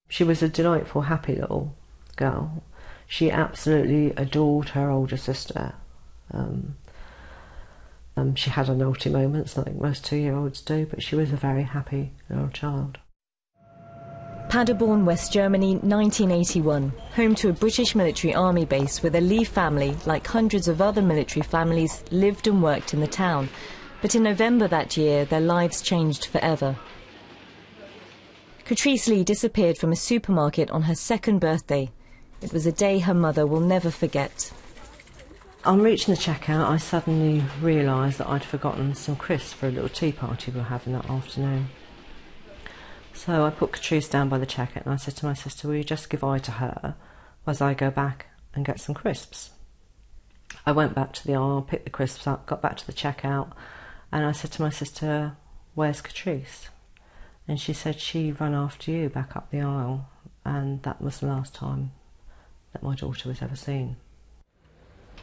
She was a delightful, happy little girl. She absolutely adored her older sister. She had her naughty moments, like most 2-year-olds do, but she was a very happy little child. Paderborn, West Germany, 1981, home to a British military army base where the Lee family, like hundreds of other military families, lived and worked in the town. But in November that year, their lives changed forever. Katrice Lee disappeared from a supermarket on her 2nd birthday. It was a day her mother will never forget. On reaching the checkout, I suddenly realised that I'd forgotten some crisps for a little tea party we were having that afternoon. So I put Katrice down by the checkout and I said to my sister, will you just give eye to her as I go back and get some crisps? I went back to the aisle, picked the crisps up, got back to the checkout, and I said to my sister, where's Katrice? And she said she ran after you back up the aisle, and that was the last time that my daughter was ever seen.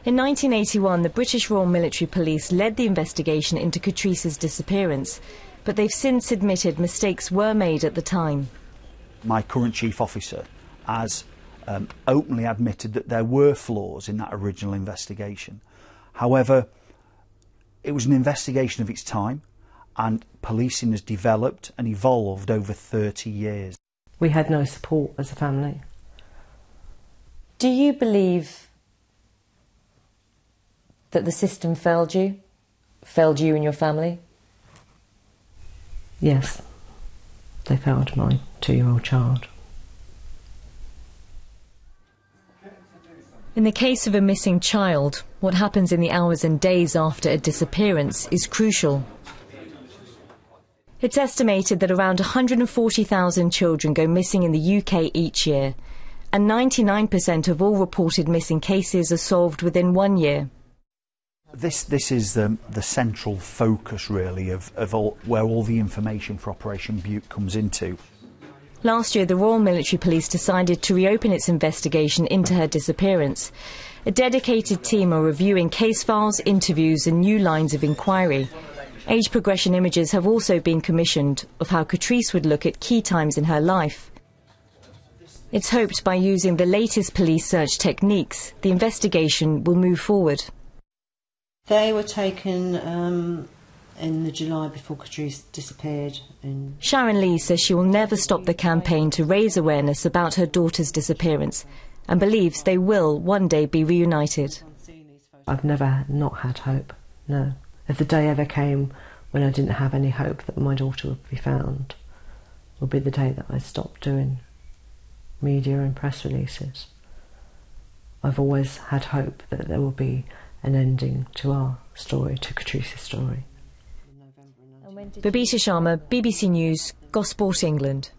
In 1981, the British Royal Military Police led the investigation into Katrice's disappearance, but they've since admitted mistakes were made at the time. My current chief officer has openly admitted that there were flaws in that original investigation. However, it was an investigation of its time, and policing has developed and evolved over 30 years. We had no support as a family. Do you believe that the system failed you and your family? Yes, they failed my 2-year-old child. In the case of a missing child, what happens in the hours and days after a disappearance is crucial. It's estimated that around 140,000 children go missing in the UK each year, and 99% of all reported missing cases are solved within 1 year. This is the central focus, really, of where all the information for Operation Butte comes into. Last year, the Royal Military Police decided to reopen its investigation into her disappearance. A dedicated team are reviewing case files, interviews and new lines of inquiry. Age progression images have also been commissioned of how Katrice would look at key times in her life. It's hoped by using the latest police search techniques, the investigation will move forward. They were taken in the July before Katrice disappeared. Sharon Lee says she will never stop the campaign to raise awareness about her daughter's disappearance and believes they will one day be reunited. I've never not had hope, no. If the day ever came when I didn't have any hope that my daughter would be found, will be the day that I stopped doing media and press releases. I've always had hope that there will be an ending to our story, to Katrice's story. Babita Sharma, BBC News, Gosport, England.